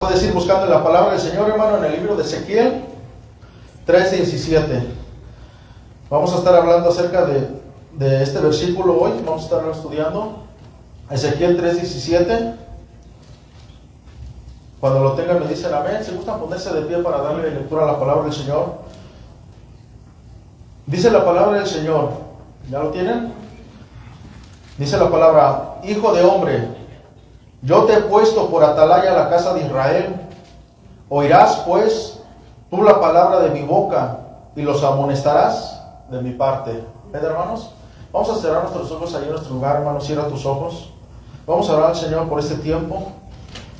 Puedes ir buscando la palabra del Señor, hermano, en el libro de Ezequiel 3:17. Vamos a estar hablando acerca de este versículo hoy. Vamos a estar estudiando Ezequiel 3:17. Cuando lo tengan me dicen amén. Si gustan ponerse de pie para darle lectura a la palabra del Señor. Dice la palabra del Señor. ¿Ya lo tienen? Dice la palabra: Hijo de hombre, yo te he puesto por atalaya a la casa de Israel. Oirás pues tú la palabra de mi boca y los amonestarás de mi parte. ¿Ven, hermanos? Vamos a cerrar nuestros ojos ahí en nuestro lugar, hermanos. Cierra tus ojos. Vamos a orar al Señor por este tiempo.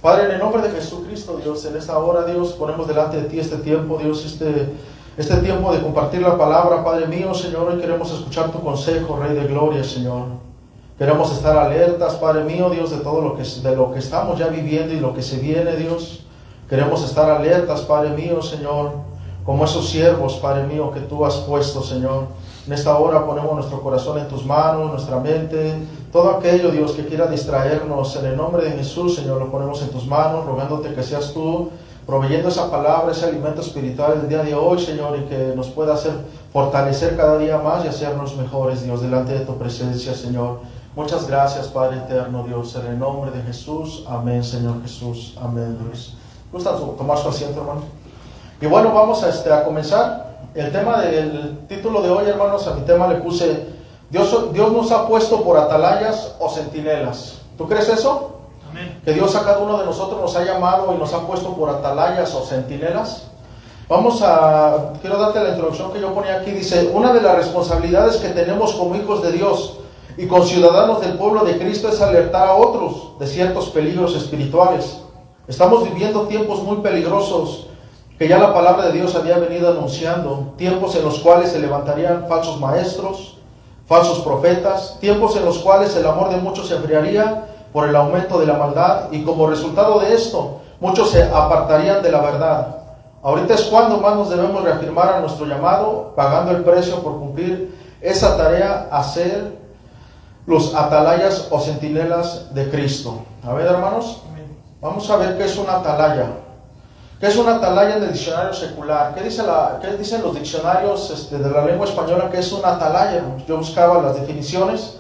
Padre, en el nombre de Jesucristo, Dios, en esta hora, Dios, ponemos delante de ti este tiempo, Dios, este tiempo de compartir la palabra, Padre mío, Señor. Hoy queremos escuchar tu consejo, Rey de Gloria, Señor. Queremos estar alertas, Padre mío, Dios, de todo lo que estamos ya viviendo y lo que se viene, Dios. Queremos estar alertas, Padre mío, Señor, como esos siervos, Padre mío, que tú has puesto, Señor. En esta hora ponemos nuestro corazón en tus manos, nuestra mente, todo aquello, Dios, que quiera distraernos. En el nombre de Jesús, Señor, lo ponemos en tus manos, rogándote que seas tú proveyendo esa palabra, ese alimento espiritual del día de hoy, Señor, y que nos pueda hacer fortalecer cada día más y hacernos mejores, Dios, delante de tu presencia, Señor. Muchas gracias, Padre eterno, Dios, en el nombre de Jesús. Amén, Señor Jesús. Amén, Dios. ¿Gusta tomar su asiento, hermano? Y bueno, vamos a comenzar. El tema del título de hoy, hermanos, a mi tema le puse: Dios nos ha puesto por atalayas o centinelas. ¿Tú crees eso? Amén. Que Dios a cada uno de nosotros nos ha llamado y nos ha puesto por atalayas o centinelas. Quiero darte la introducción que yo ponía aquí. Dice: una de las responsabilidades que tenemos como hijos de Dios y con ciudadanos del pueblo de Cristo es alertar a otros de ciertos peligros espirituales. Estamos viviendo tiempos muy peligrosos que ya la palabra de Dios había venido anunciando, tiempos en los cuales se levantarían falsos maestros, falsos profetas, tiempos en los cuales el amor de muchos se enfriaría por el aumento de la maldad, y como resultado de esto, muchos se apartarían de la verdad. Ahorita es cuando más nos debemos reafirmar a nuestro llamado, pagando el precio por cumplir esa tarea, hacer los atalayas o centinelas de Cristo. A ver, hermanos, vamos a ver qué es una atalaya. ¿Qué es una atalaya en el diccionario secular? ¿Qué dicen los diccionarios de la lengua española que es una atalaya? Yo buscaba las definiciones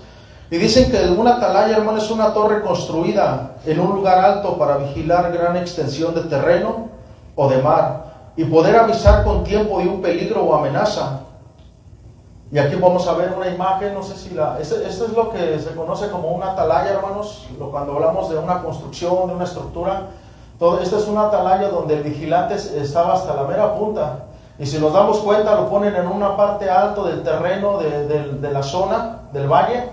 y dicen que una atalaya, hermano, es una torre construida en un lugar alto para vigilar gran extensión de terreno o de mar y poder avisar con tiempo de un peligro o amenaza. Y aquí vamos a ver una imagen, no sé si esto es lo que se conoce como una atalaya, hermanos, cuando hablamos de una construcción, de una estructura. Esta es una atalaya donde el vigilante estaba hasta la mera punta. Y si nos damos cuenta, lo ponen en una parte alta del terreno, de la zona, del valle,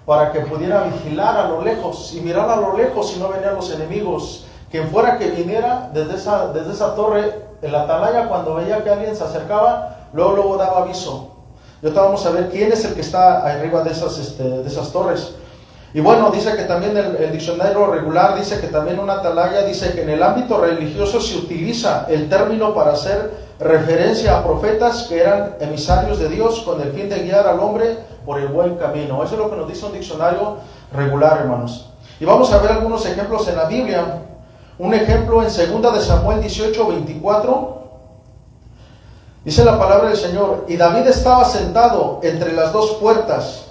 para que pudiera vigilar a lo lejos y mirar a lo lejos si no venían los enemigos. Quien fuera que viniera desde esa torre, el atalaya, cuando veía que alguien se acercaba, luego daba aviso. Y ahorita vamos a ver quién es el que está arriba de esas torres. Y bueno, dice que también el diccionario regular dice que también una atalaya, dice que en el ámbito religioso se utiliza el término para hacer referencia a profetas que eran emisarios de Dios con el fin de guiar al hombre por el buen camino. Eso es lo que nos dice un diccionario regular, hermanos. Y vamos a ver algunos ejemplos en la Biblia. Un ejemplo en 2 de Samuel 18:24. Dice la palabra del Señor: y David estaba sentado entre las dos puertas.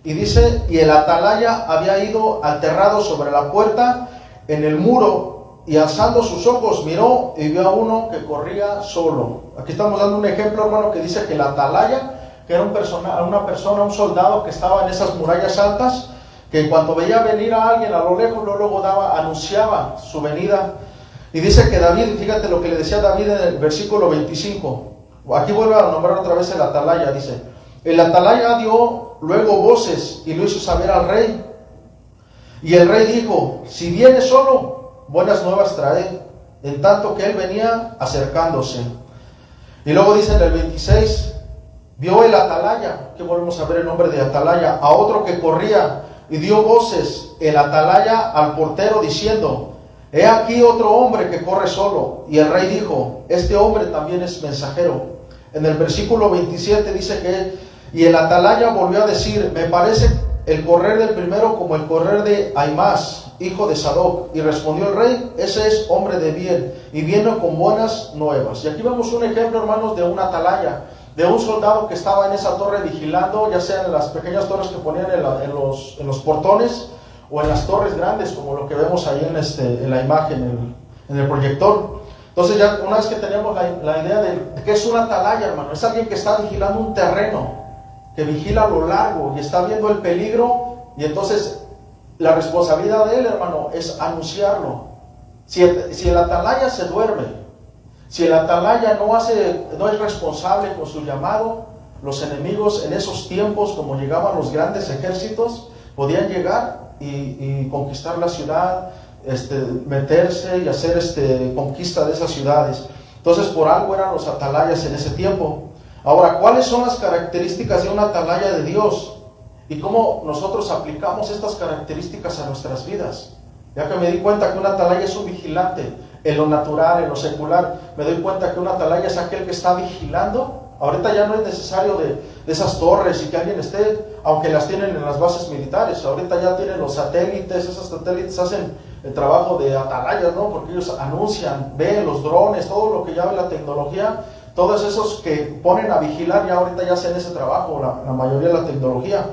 Y dice: y el atalaya había ido aterrado sobre la puerta en el muro, y alzando sus ojos miró y vio a uno que corría solo. Aquí estamos dando un ejemplo, hermano, que dice que el atalaya, que era un soldado que estaba en esas murallas altas, que en cuanto veía venir a alguien a lo lejos, luego anunciaba su venida. Y dice que David, fíjate lo que le decía David en el versículo 25. Aquí vuelve a nombrar otra vez el atalaya. Dice: el atalaya dio luego voces y lo hizo saber al rey. Y el rey dijo: si viene solo, buenas nuevas trae. En tanto que él venía acercándose. Y luego dice en el 26: vio el atalaya, que volvemos a ver el nombre de atalaya, a otro que corría, y dio voces el atalaya al portero diciendo: he aquí otro hombre que corre solo. Y el rey dijo: este hombre también es mensajero. En el versículo 27 dice que: y el atalaya volvió a decir: me parece el correr del primero como el correr de Aimás, hijo de Sadoc. Y respondió el rey, ese es hombre de bien, y viene con buenas nuevas. Y aquí vemos un ejemplo, hermanos, de una atalaya, de un soldado que estaba en esa torre vigilando, ya sea en las pequeñas torres que ponían en los portones, o en las torres grandes, como lo que vemos ahí en la imagen, en el proyector. Entonces ya una vez que tenemos la idea de qué es una atalaya, hermano, es alguien que está vigilando un terreno, que vigila a lo largo y está viendo el peligro, y entonces la responsabilidad de él, hermano, es anunciarlo. Si el atalaya se duerme, si el atalaya no es responsable con su llamado, los enemigos en esos tiempos, como llegaban los grandes ejércitos, podían llegar y conquistar la ciudad, meterse y hacer conquista de esas ciudades. Entonces por algo eran los atalayas en ese tiempo. Ahora, ¿cuáles son las características de una atalaya de Dios? Y cómo nosotros aplicamos estas características a nuestras vidas. Ya que me di cuenta que un atalaya es un vigilante, en lo natural, en lo secular, me doy cuenta que un atalaya es aquel que está vigilando. Ahorita ya no es necesario de esas torres y que alguien esté, aunque las tienen en las bases militares. Ahorita ya tienen los satélites, esos satélites hacen el trabajo de atalayas, ¿no? Porque ellos anuncian, ven los drones, todo lo que ya ve la tecnología. Todos esos que ponen a vigilar ya ahorita ya hacen ese trabajo, la mayoría de la tecnología.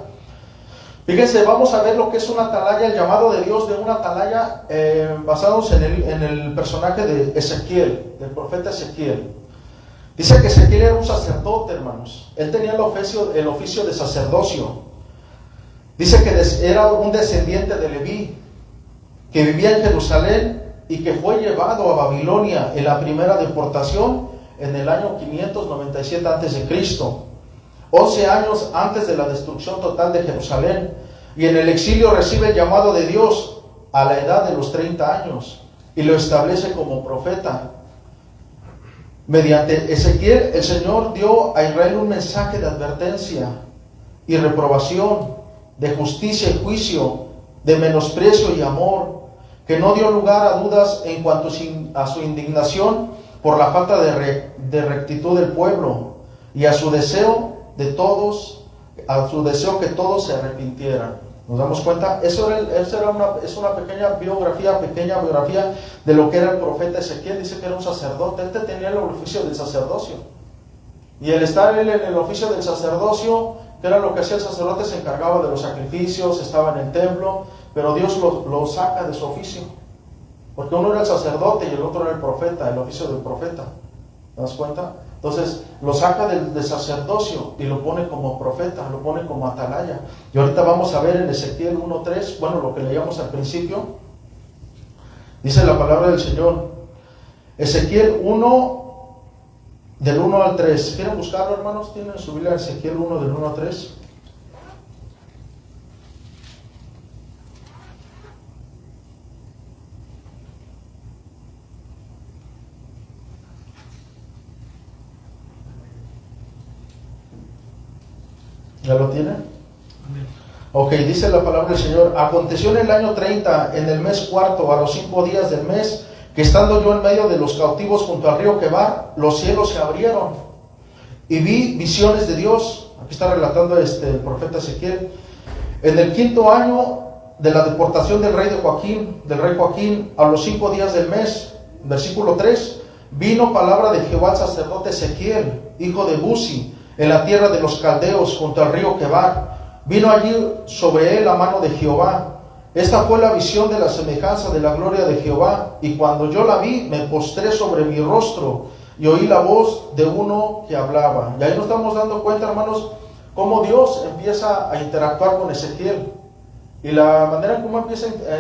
Fíjense, vamos a ver lo que es una atalaya, el llamado de Dios de una atalaya, basados en el personaje de Ezequiel, del profeta Ezequiel. Dice que Ezequiel era un sacerdote, hermanos. Él tenía el oficio de sacerdocio. Dice que era un descendiente de Leví, que vivía en Jerusalén y que fue llevado a Babilonia en la primera deportación en el año 597 a.C., 11 años antes de la destrucción total de Jerusalén, y en el exilio recibe el llamado de Dios a la edad de los 30 años y lo establece como profeta. Mediante Ezequiel, el Señor dio a Israel un mensaje de advertencia y reprobación, de justicia y juicio, de menosprecio y amor, que no dio lugar a dudas en cuanto a su indignación por la falta de rectitud del pueblo y a su deseo que todos se arrepintieran. ¿Nos damos cuenta? Es una pequeña biografía de lo que era el profeta Ezequiel. Dice que era un sacerdote, él tenía el oficio del sacerdocio. Y el estar él en el oficio del sacerdocio, que era lo que hacía el sacerdote, se encargaba de los sacrificios, estaba en el templo, pero Dios lo saca de su oficio. Porque uno era el sacerdote y el otro era el profeta, el oficio del profeta. ¿Te das cuenta? Entonces lo saca del sacerdocio y lo pone como profeta, lo pone como atalaya. Y ahorita vamos a ver en Ezequiel 1:3, bueno, lo que leíamos al principio. Dice la palabra del Señor. Ezequiel 1, del 1 al 3. ¿Quieren buscarlo, hermanos? ¿Tienen su Biblia Ezequiel 1, del 1 al 3? ¿Ya lo tienen? Ok, dice la palabra del Señor. Aconteció en el año 30, en el mes cuarto, a los 5 días del mes, que estando yo en medio de los cautivos junto al río Quebar, los cielos se abrieron y vi visiones de Dios. Aquí está relatando el profeta Ezequiel. En el 5.º año de la deportación del rey Joaquín, a los 5 días del mes, versículo 3, vino palabra de Jehová al sacerdote Ezequiel, hijo de Buzi, en la tierra de los caldeos, junto al río Quebar. Vino allí sobre él la mano de Jehová. Esta fue la visión de la semejanza de la gloria de Jehová. Y cuando yo la vi, me postré sobre mi rostro y oí la voz de uno que hablaba. Y ahí nos estamos dando cuenta, hermanos, cómo Dios empieza a interactuar con Ezequiel. Y la manera en cómo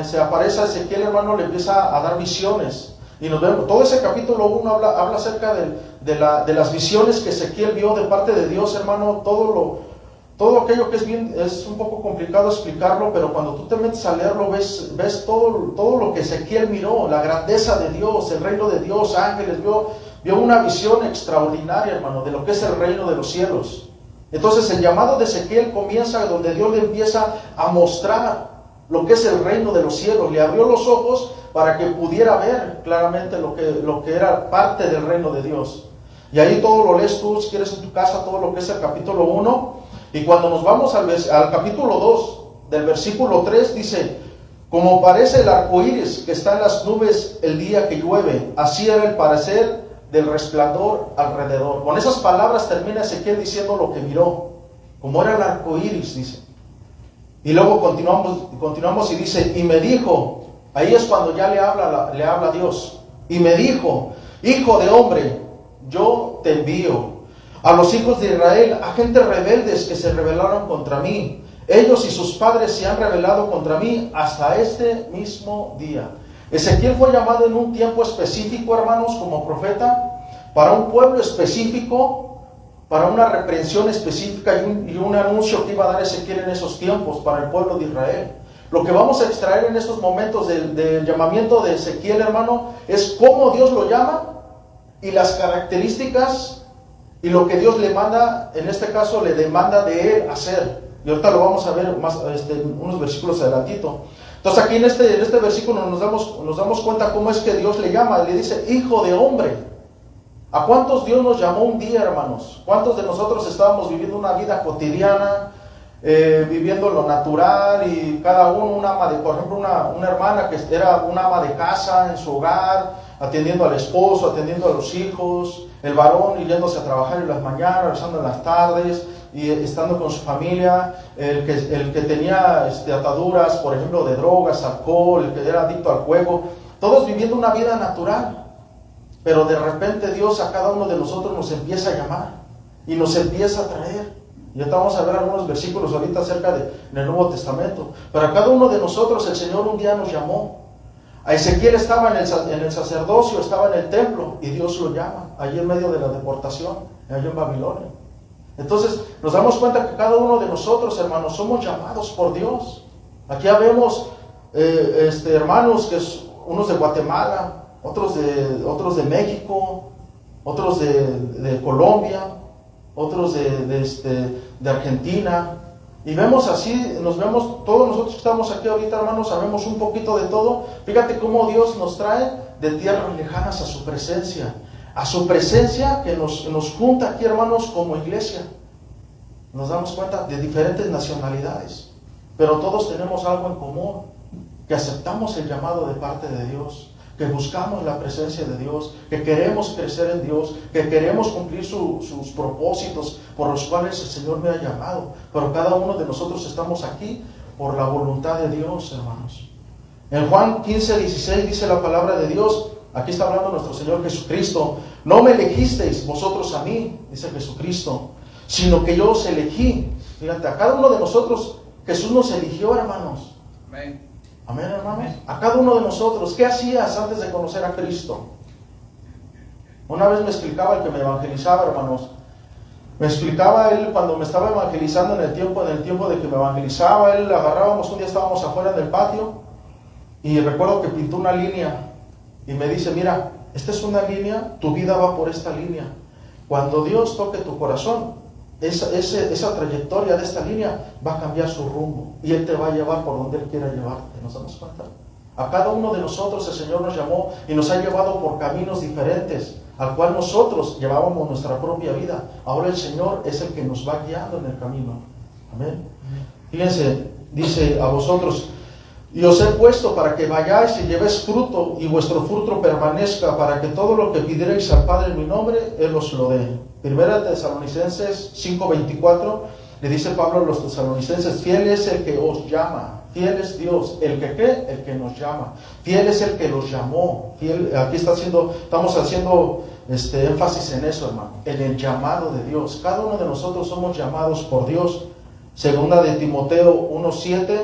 se aparece a Ezequiel, hermano, le empieza a dar visiones. Y nos vemos, todo ese capítulo 1 habla acerca de las visiones que Ezequiel vio de parte de Dios, hermano. Todo aquello que es un poco complicado explicarlo, pero cuando tú te metes a leerlo, ves todo lo que Ezequiel miró, la grandeza de Dios, el reino de Dios, ángeles, vio una visión extraordinaria, hermano, de lo que es el reino de los cielos. Entonces el llamado de Ezequiel comienza donde Dios le empieza a mostrar lo que es el reino de los cielos. Le abrió los ojos para que pudiera ver claramente lo que era parte del reino de Dios. Y ahí todo lo lees tú, si quieres, en tu casa, todo lo que es el capítulo 1. Y cuando nos vamos al capítulo 2, del versículo 3 dice: como parece el arco iris que está en las nubes el día que llueve, así era el parecer del resplandor alrededor. Con esas palabras termina Ezequiel diciendo lo que miró, como era el arco iris, dice. Y luego continuamos y dice: y me dijo, ahí es cuando ya le habla a Dios, y me dijo: hijo de hombre, yo te envío a los hijos de Israel, a gentes rebeldes que se rebelaron contra mí. Ellos y sus padres se han rebelado contra mí hasta este mismo día. Ezequiel fue llamado en un tiempo específico, hermanos, como profeta, para un pueblo específico, para una reprensión específica y un anuncio que iba a dar Ezequiel en esos tiempos para el pueblo de Israel. Lo que vamos a extraer en estos momentos del llamamiento de Ezequiel, hermano, es cómo Dios lo llama y las características y lo que Dios le manda, en este caso le demanda de él hacer. Y ahorita lo vamos a ver más, unos versículos adelantito. Entonces aquí en este versículo nos damos cuenta cómo es que Dios le llama. Le dice: hijo de hombre. ¿A cuántos Dios nos llamó un día, hermanos? ¿Cuántos de nosotros estábamos viviendo una vida cotidiana, viviendo lo natural, y cada uno un ama de, por ejemplo, una hermana que era una ama de casa en su hogar, atendiendo al esposo, atendiendo a los hijos, el varón yéndose a trabajar en las mañanas, regresando en las tardes, y estando con su familia, el que tenía ataduras, por ejemplo, de drogas, alcohol, el que era adicto al juego, todos viviendo una vida natural. Pero de repente Dios a cada uno de nosotros nos empieza a llamar y nos empieza a traer. Y ahorita vamos a ver algunos versículos ahorita acerca en el Nuevo Testamento. Pero a cada uno de nosotros el Señor un día nos llamó. A Ezequiel estaba en el sacerdocio, estaba en el templo, y Dios lo llama, allí en medio de la deportación, allí en Babilonia. Entonces nos damos cuenta que cada uno de nosotros, hermanos, somos llamados por Dios. Aquí vemos hermanos, unos de Guatemala, otros de México, otros de Colombia, otros de Argentina. Y vemos así, todos nosotros que estamos aquí ahorita, hermanos, sabemos un poquito de todo. Fíjate cómo Dios nos trae de tierras lejanas a su presencia que nos junta aquí, hermanos, como iglesia. Nos damos cuenta de diferentes nacionalidades, pero todos tenemos algo en común, que aceptamos el llamado de parte de Dios, que buscamos la presencia de Dios, que queremos crecer en Dios, que queremos cumplir sus propósitos por los cuales el Señor me ha llamado. Pero cada uno de nosotros estamos aquí por la voluntad de Dios, hermanos. En Juan 15:16 dice la palabra de Dios, aquí está hablando nuestro Señor Jesucristo: no me elegisteis vosotros a mí, dice Jesucristo, sino que yo os elegí. Fíjate, a cada uno de nosotros Jesús nos eligió, hermanos. Amén. Amén, hermanos. A cada uno de nosotros. ¿Qué hacías antes de conocer a Cristo? Una vez me explicaba el que me evangelizaba, hermanos. Me explicaba él cuando me estaba evangelizando en el tiempo de que me evangelizaba. Él un día estábamos afuera del patio, y recuerdo que pintó una línea y me dice: mira, esta es una línea, tu vida va por esta línea. Cuando Dios toque tu corazón, esa trayectoria de esta línea va a cambiar su rumbo y Él te va a llevar por donde Él quiera llevarte. ¿Nos damos cuenta? A cada uno de nosotros el Señor nos llamó y nos ha llevado por caminos diferentes, al cual nosotros llevábamos nuestra propia vida. Ahora el Señor es el que nos va guiando en el camino. Amén. Fíjense, dice: a vosotros y os he puesto para que vayáis y llevéis fruto, y vuestro fruto permanezca, para que todo lo que pidierais al Padre en mi nombre, Él os lo dé. Primera Tesalonicenses 5:24, le dice Pablo a los tesalonicenses: fiel es el que os llama. Fiel es Dios, el que ¿qué? El que nos llama. Fiel es el que los llamó. Fiel, aquí estamos haciendo énfasis en eso, hermano, en el llamado de Dios. Cada uno de nosotros somos llamados por Dios. Segunda de Timoteo 1:7,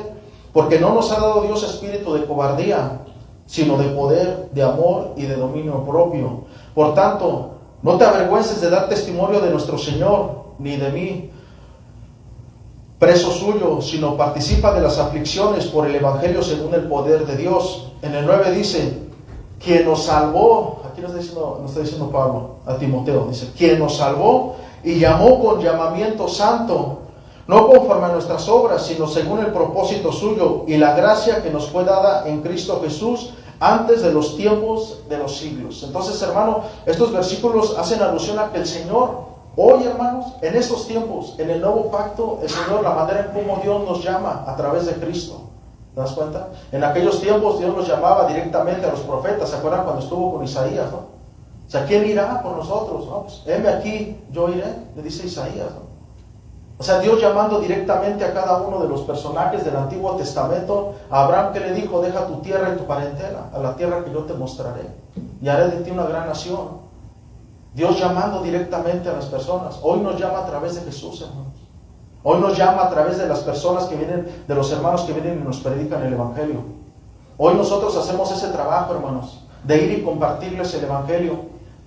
porque no nos ha dado Dios espíritu de cobardía, sino de poder, de amor y de dominio propio. Por tanto, no te avergüences de dar testimonio de nuestro Señor, ni de mí, preso suyo, sino participa de las aflicciones por el Evangelio según el poder de Dios. En el 9 dice: quien nos salvó, aquí nos está diciendo Pablo a Timoteo, dice: quien nos salvó y llamó con llamamiento santo, no conforme a nuestras obras, sino según el propósito suyo y la gracia que nos fue dada en Cristo Jesús antes de los tiempos de los siglos. Entonces, hermano, estos versículos hacen alusión a que el Señor Hoy, hermanos, en estos tiempos, en el nuevo pacto, el Señor, la manera en cómo Dios nos llama a través de Cristo. ¿Te das cuenta? En aquellos tiempos Dios nos llamaba directamente a los profetas. ¿Se acuerdan cuando estuvo con Isaías, no? O sea, ¿quién irá por nosotros? No, pues, heme aquí, yo iré, le dice Isaías, ¿no? O sea, Dios llamando directamente a cada uno de los personajes del Antiguo Testamento. A Abraham, que le dijo: deja tu tierra y tu parentela, a la tierra que yo te mostraré, y haré de ti una gran nación. Dios llamando directamente a las personas. Hoy nos llama a través de Jesús, hermanos. Hoy nos llama a través de las personas que vienen, de los hermanos que vienen y nos predican el Evangelio. Hoy nosotros hacemos ese trabajo, hermanos, de ir y compartirles el Evangelio.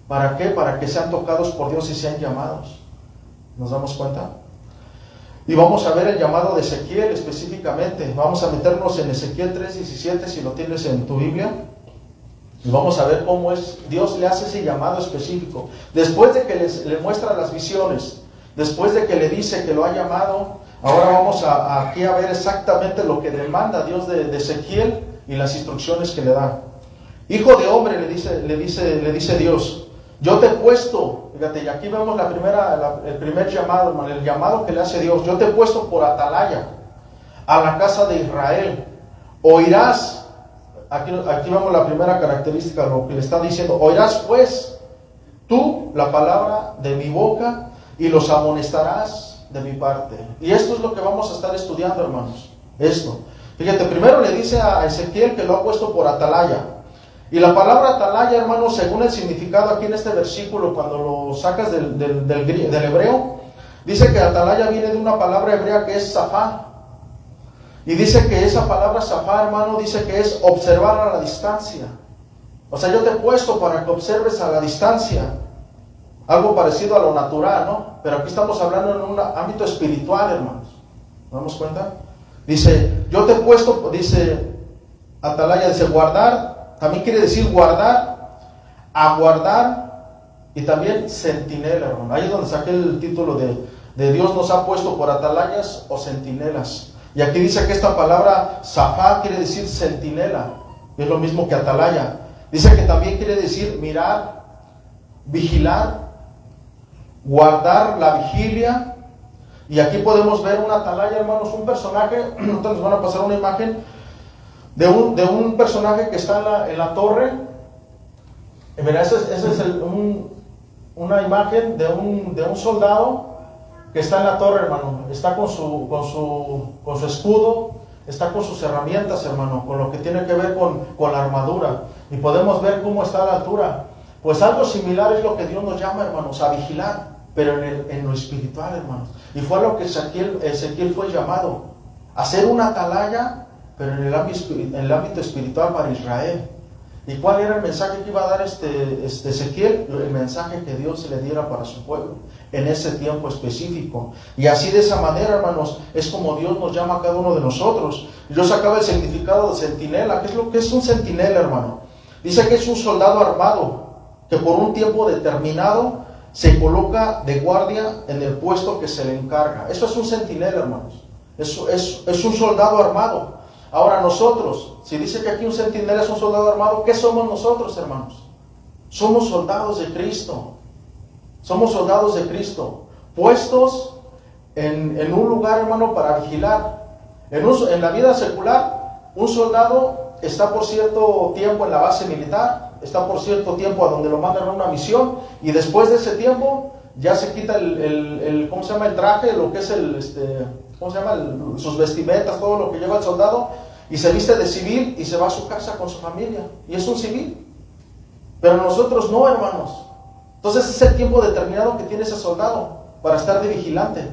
¿Para qué? Para que sean tocados por Dios y sean llamados. ¿Nos damos cuenta? Y vamos a ver el llamado de Ezequiel específicamente. Vamos a meternos en Ezequiel 3:17, si lo tienes en tu Biblia. Y vamos a ver cómo es, Dios le hace ese llamado específico. Después de que le muestra las visiones, después de que le dice que lo ha llamado, ahora vamos aquí a ver exactamente lo que demanda Dios de Ezequiel y las instrucciones que le da. Hijo de hombre, le dice Dios, yo te he puesto, fíjate, y aquí vemos el primer llamado, hermano, el llamado que le hace Dios. Yo te he puesto por atalaya a la casa de Israel. Oirás. Aquí vemos la primera característica, lo que le está diciendo. Oirás pues tú la palabra de mi boca y los amonestarás de mi parte. Y esto es lo que vamos a estar estudiando, hermanos. Esto. Fíjate, primero le dice a Ezequiel que lo ha puesto por atalaya. Y la palabra atalaya, hermanos, según el significado aquí en este versículo, cuando lo sacas del hebreo, dice que atalaya viene de una palabra hebrea que es zafá. Y dice que esa palabra zafá, hermano, dice que es observar a la distancia. O sea, yo te he puesto para que observes a la distancia. Algo parecido a lo natural, ¿no? Pero aquí estamos hablando en un ámbito espiritual, hermanos. ¿Nos damos cuenta? Dice, yo te he puesto, dice atalaya, dice guardar. También quiere decir guardar, aguardar y también centinela, hermano. Ahí es donde saqué el título de Dios nos ha puesto por atalayas o centinelas. Y aquí dice que esta palabra zafá quiere decir centinela, es lo mismo que atalaya. Dice que también quiere decir mirar, vigilar, guardar la vigilia. Y aquí podemos ver una atalaya, hermanos, un personaje. Entonces nos van a pasar una imagen de un personaje que está en la torre. Y mira, esa es una imagen de un soldado que está en la torre, hermano. Está con su escudo, está con sus herramientas, hermano, con lo que tiene que ver con la armadura. Y podemos ver cómo está a la altura. Pues algo similar es lo que Dios nos llama, hermanos, a vigilar, pero en lo espiritual, hermanos. Y fue a lo que Ezequiel fue llamado, a ser una atalaya, pero en el ámbito espiritual para Israel. ¿Y cuál era el mensaje que iba a dar Ezequiel? El mensaje que Dios le diera para su pueblo en ese tiempo específico. Y así, de esa manera, hermanos, es como Dios nos llama a cada uno de nosotros. Yo sacaba el significado de centinela. ¿Qué es lo que es un centinela, hermano? Dice que es un soldado armado que por un tiempo determinado se coloca de guardia en el puesto que se le encarga. Eso es un centinela, hermanos. Es un soldado armado. Ahora nosotros, si dice que aquí un centinela es un soldado armado, ¿qué somos nosotros, hermanos? Somos soldados de Cristo. Somos soldados de Cristo, puestos en un lugar, hermano, para vigilar. En la vida secular, un soldado está por cierto tiempo en la base militar, está por cierto tiempo a donde lo mandan a una misión, y después de ese tiempo ya se quita ¿cómo se llama? El traje, lo que es ¿cómo se llama? Sus vestimentas, todo lo que lleva el soldado, y se viste de civil y se va a su casa con su familia, y es un civil. Pero nosotros no, hermanos. Entonces es el tiempo determinado que tiene ese soldado para estar de vigilante,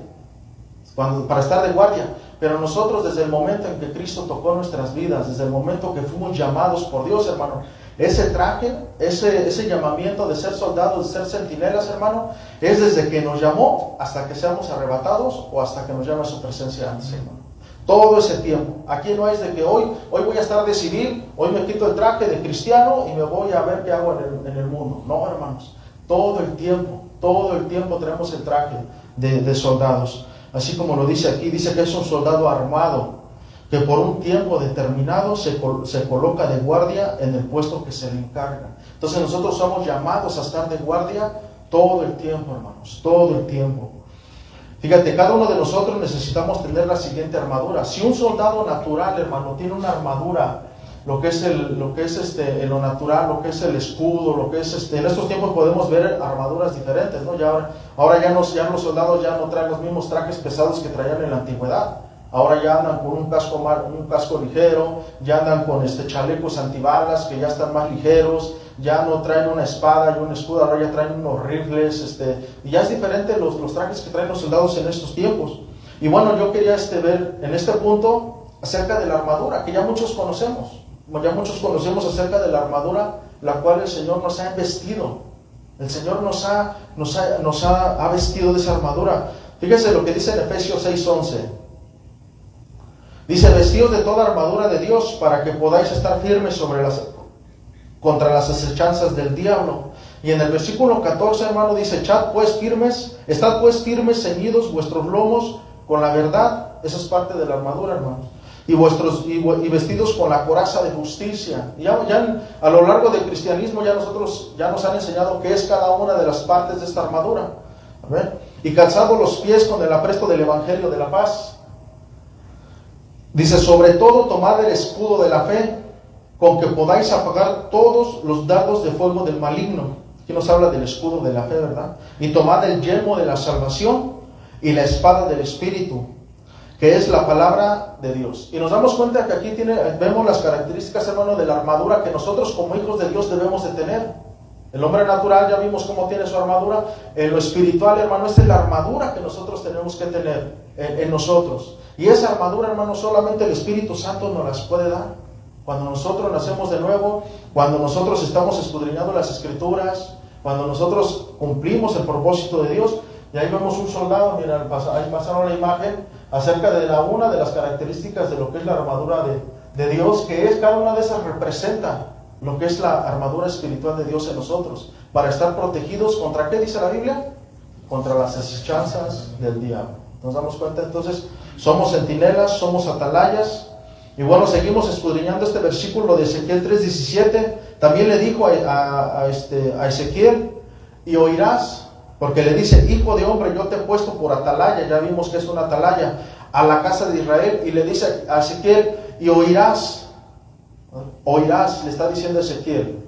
para estar de guardia. Pero nosotros, desde el momento en que Cristo tocó nuestras vidas, desde el momento que fuimos llamados por Dios, hermano, ese traje, ese llamamiento de ser soldados, de ser centinelas, hermano, es desde que nos llamó hasta que seamos arrebatados o hasta que nos llame a su presencia antes, hermano. Todo ese tiempo. Aquí no es de que hoy voy a estar de civil, hoy me quito el traje de cristiano y me voy a ver qué hago en el mundo. No, hermanos. Todo el tiempo tenemos el traje de soldados. Así como lo dice aquí, dice que es un soldado armado, que por un tiempo determinado se coloca de guardia en el puesto que se le encarga. Entonces nosotros somos llamados a estar de guardia Todo el tiempo, hermanos, todo el tiempo. Fíjate, cada uno de nosotros necesitamos tener la siguiente armadura. Si un soldado natural, hermano, tiene una armadura, lo que es en lo natural, lo que es el escudo, lo que es en estos tiempos podemos ver armaduras diferentes, ¿no? Ahora ya los soldados ya no traen los mismos trajes pesados que traían en la antigüedad. Ahora ya andan con un casco ligero, ya andan con chalecos antibalas que ya están más ligeros, ya no traen una espada y un escudo, ahora ya traen unos rifles, y ya es diferente los trajes que traen los soldados en estos tiempos. Y bueno, yo quería ver en este punto acerca de la armadura, que ya muchos conocemos. Ya muchos conocemos acerca de la armadura, la cual el Señor nos ha vestido. El Señor nos ha vestido de esa armadura. Fíjense lo que dice en Efesios 6:11. Dice, vestidos de toda armadura de Dios para que podáis estar firmes contra las acechanzas del diablo. Y en el versículo 14, hermano, dice, estad pues firmes, ceñidos vuestros lomos con la verdad. Esa es parte de la armadura, hermano. Y vestidos con la coraza de justicia. Y ya a lo largo del cristianismo ya nos han enseñado qué es cada una de las partes de esta armadura. ¿Amén? Y calzados los pies con el apresto del evangelio de la paz. Dice, sobre todo tomad el escudo de la fe, con que podáis apagar todos los dardos de fuego del maligno. Aquí nos habla del escudo de la fe, ¿verdad? Y tomad el yelmo de la salvación y la espada del Espíritu, que es la palabra de Dios. Y nos damos cuenta que aquí vemos las características, hermano, de la armadura que nosotros como hijos de Dios debemos de tener. El hombre natural, ya vimos cómo tiene su armadura. En lo espiritual, hermano, esta es la armadura que nosotros tenemos que tener en nosotros. Y esa armadura, hermano, solamente el Espíritu Santo nos las puede dar. Cuando nosotros nacemos de nuevo, cuando nosotros estamos escudriñando las Escrituras, cuando nosotros cumplimos el propósito de Dios. Y ahí vemos un soldado, mira, ahí pasaron la imagen acerca de una de las características de lo que es la armadura de Dios, que es cada una de esas representa lo que es la armadura espiritual de Dios en nosotros, para estar protegidos contra, ¿qué dice la Biblia? Contra las acechanzas del diablo. ¿Nos damos cuenta? Entonces, somos centinelas, somos atalayas. Y bueno, seguimos escudriñando este versículo de Ezequiel 3:17. También le dijo a Ezequiel, y oirás, porque le dice, hijo de hombre, yo te he puesto por atalaya, ya vimos que es una atalaya, a la casa de Israel, y le dice a Ezequiel, y oirás, le está diciendo a Ezequiel.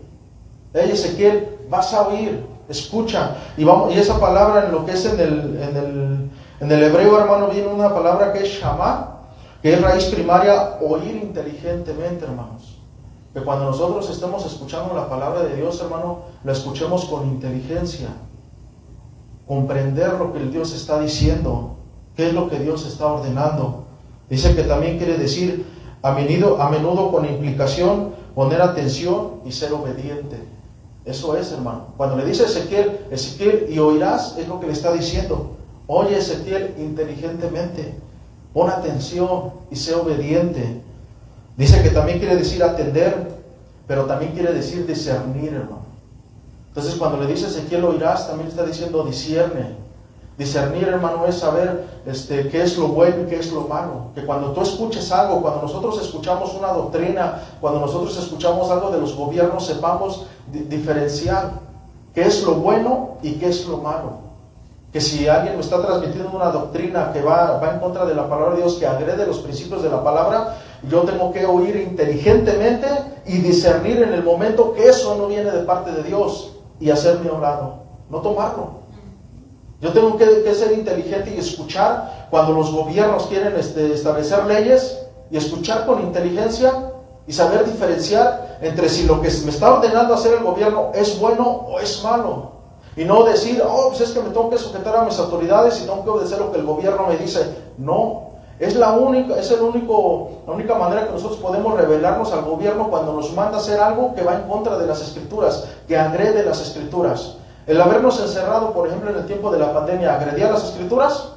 Hey, Ezequiel, vas a oír, escucha. Y esa palabra en lo que es en el hebreo, hermano, viene una palabra que es shamá, que es raíz primaria, oír inteligentemente, hermanos. Que cuando nosotros estemos escuchando la palabra de Dios, hermano, la escuchemos con inteligencia. Comprender lo que el Dios está diciendo, qué es lo que Dios está ordenando. Dice que también quiere decir a menudo con implicación, poner atención y ser obediente. Eso es, hermano. Cuando le dice a Ezequiel, y oirás, es lo que le está diciendo. Oye, Ezequiel, inteligentemente, pon atención y sé obediente. Dice que también quiere decir atender, pero también quiere decir discernir, hermano. Entonces, cuando le dice Ezequiel, oirás, también está diciendo discierne. Discernir, hermano, es saber qué es lo bueno y qué es lo malo. Que cuando tú escuches algo, cuando nosotros escuchamos una doctrina, cuando nosotros escuchamos algo de los gobiernos, sepamos diferenciar qué es lo bueno y qué es lo malo. Que si alguien me está transmitiendo una doctrina que va en contra de la palabra de Dios, que agrede los principios de la palabra, yo tengo que oír inteligentemente y discernir en el momento que eso no viene de parte de Dios y hacerme a un lado, no tomarlo. Yo tengo que ser inteligente y escuchar cuando los gobiernos quieren establecer leyes, y escuchar con inteligencia y saber diferenciar entre si lo que me está ordenando hacer el gobierno es bueno o es malo. Y no decir, pues es que me tengo que sujetar a mis autoridades y tengo que obedecer lo que el gobierno me dice. No, es la única manera que nosotros podemos rebelarnos al gobierno, cuando nos manda hacer algo que va en contra de las Escrituras, que agrede las Escrituras. El habernos encerrado, por ejemplo, en el tiempo de la pandemia, ¿agredía las Escrituras?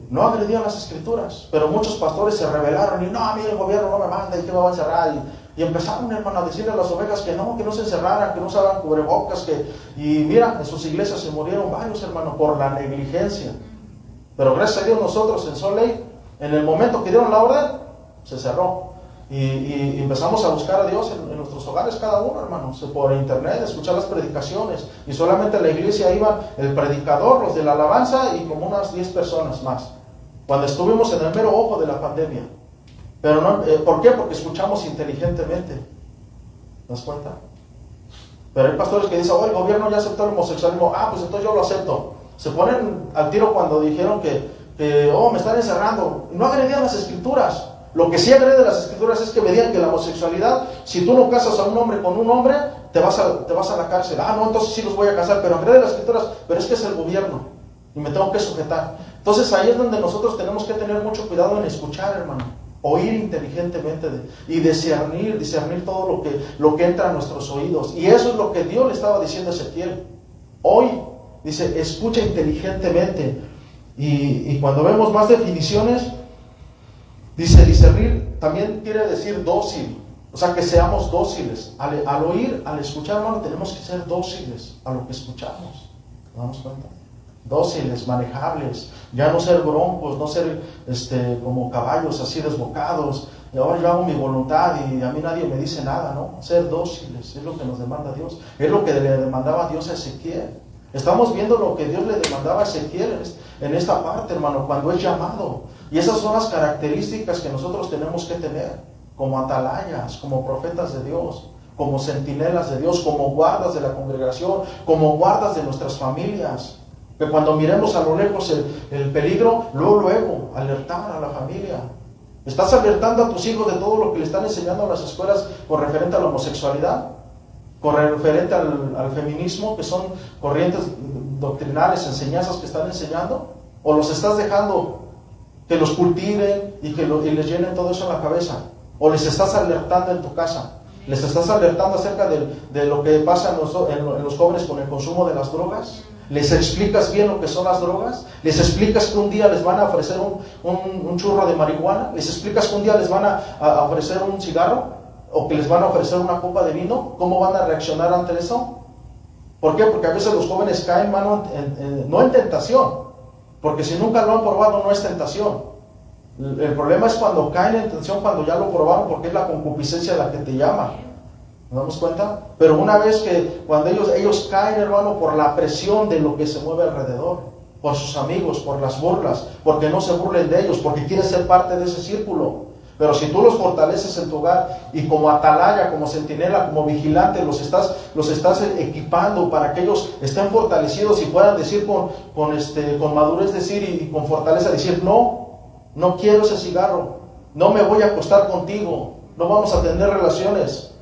No agredía las Escrituras, pero muchos pastores se rebelaron y no, a mí el gobierno no me manda y que me va a encerrar, y empezaron, hermano, a decirle a las ovejas que no se encerraran, que no usaran cubrebocas, y mira, en sus iglesias se murieron varios, hermano, por la negligencia. Pero gracias a Dios nosotros en Salt Lake, en el momento que dieron la orden, se cerró. y empezamos a buscar a Dios en nuestros hogares cada uno, hermanos, por internet, escuchar las predicaciones, y solamente en la iglesia iban el predicador, los de la alabanza y como unas 10 personas más, cuando estuvimos en el mero ojo de la pandemia. Pero no, ¿por qué? Porque escuchamos inteligentemente. ¿Te das cuenta? Pero hay pastores que dicen, el gobierno ya aceptó el homosexualismo, pues entonces yo lo acepto. Se ponen al tiro cuando dijeron que me están encerrando. No agredían las escrituras. Lo que sí agrede las escrituras es que me digan que la homosexualidad, si tú no casas a un hombre con un hombre, te vas a la cárcel. No, entonces sí los voy a casar, pero agrede las escrituras, pero es que es el gobierno y me tengo que sujetar. Entonces ahí es donde nosotros tenemos que tener mucho cuidado en escuchar, hermano, oír inteligentemente y discernir todo lo que entra a nuestros oídos. Y eso es lo que Dios le estaba diciendo a Ezequiel. Hoy dice, escucha inteligentemente. Y cuando vemos más definiciones, dice discernir también quiere decir dócil, o sea que seamos dóciles. Al oír, al escuchar, hermano, tenemos que ser dóciles a lo que escuchamos. ¿Nos damos cuenta? Dóciles, manejables, ya no ser broncos, no ser como caballos así desbocados. Ahora yo hago mi voluntad y a mí nadie me dice nada, ¿no? Ser dóciles, es lo que nos demanda Dios, es lo que le demandaba Dios a Ezequiel. Estamos viendo lo que Dios le demandaba a Ezequiel en esta parte, hermano, cuando es llamado. Y esas son las características que nosotros tenemos que tener como atalayas, como profetas de Dios, como centinelas de Dios, como guardas de la congregación, como guardas de nuestras familias. Que cuando miremos a lo lejos el peligro, luego alertar a la familia. ¿Estás alertando a tus hijos de todo lo que le están enseñando en las escuelas con referente a la homosexualidad? Con referente al feminismo, que son corrientes doctrinales, enseñanzas que están enseñando, o los estás dejando que los cultiven y les llenen todo eso en la cabeza, o les estás alertando en tu casa, les estás alertando acerca de lo que pasa en los jóvenes con el consumo de las drogas, les explicas bien lo que son las drogas, les explicas que un día les van a ofrecer un churro de marihuana, les explicas que un día les van a ofrecer un cigarro, o que les van a ofrecer una copa de vino. ¿Cómo van a reaccionar ante eso? ¿Por qué? Porque a veces los jóvenes caen, mano, no en tentación, porque si nunca lo han probado no es tentación. El problema es cuando caen en tentación, cuando ya lo probaron, porque es la concupiscencia la que te llama. ¿Nos damos cuenta? Pero una vez cuando ellos caen, hermano, por la presión de lo que se mueve alrededor, por sus amigos, por las burlas, porque no se burlen de ellos, porque quieren ser parte de ese círculo. Pero si tú los fortaleces en tu hogar y como atalaya, como centinela, como vigilante, los estás equipando para que ellos estén fortalecidos y puedan decir con madurez y con fortaleza decir, no quiero ese cigarro, no me voy a acostar contigo, no vamos a tener relaciones,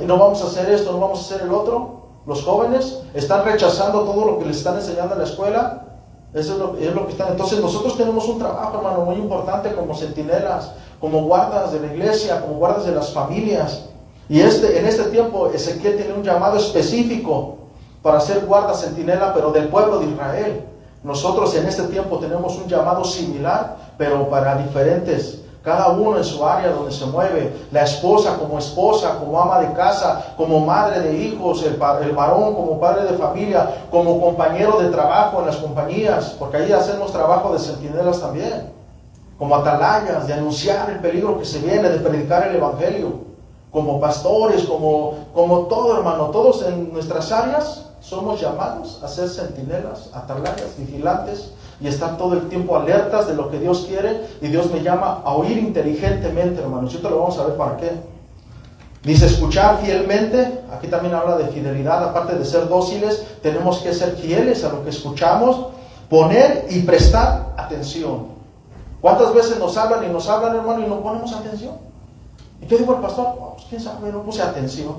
no vamos a hacer esto, no vamos a hacer el otro. Los jóvenes están rechazando todo lo que les están enseñando en la escuela. Eso es lo que están. Entonces nosotros tenemos un trabajo, hermano, muy importante como centinelas, como guardas de la iglesia, como guardas de las familias. Y en este tiempo Ezequiel tiene un llamado específico para ser guarda centinela, pero del pueblo de Israel. Nosotros en este tiempo tenemos un llamado similar, pero para diferentes. Cada uno en su área donde se mueve. La esposa, como ama de casa, como madre de hijos, el varón como padre de familia, como compañero de trabajo en las compañías, porque ahí hacemos trabajo de centinelas también, como atalayas, de anunciar el peligro que se viene, de predicar el evangelio, como pastores, como todo, hermano, todos en nuestras áreas somos llamados a ser centinelas, atalayas, vigilantes, y estar todo el tiempo alertas de lo que Dios quiere. Y Dios me llama a oír inteligentemente, hermanos. Y esto lo vamos a ver para qué. Dice escuchar fielmente. Aquí también habla de fidelidad. Aparte de ser dóciles, tenemos que ser fieles a lo que escuchamos, poner y prestar atención. ¿Cuántas veces nos hablan, hermano, y no ponemos atención? ¿Y qué dijo el pastor? Pues quién sabe, no puse atención.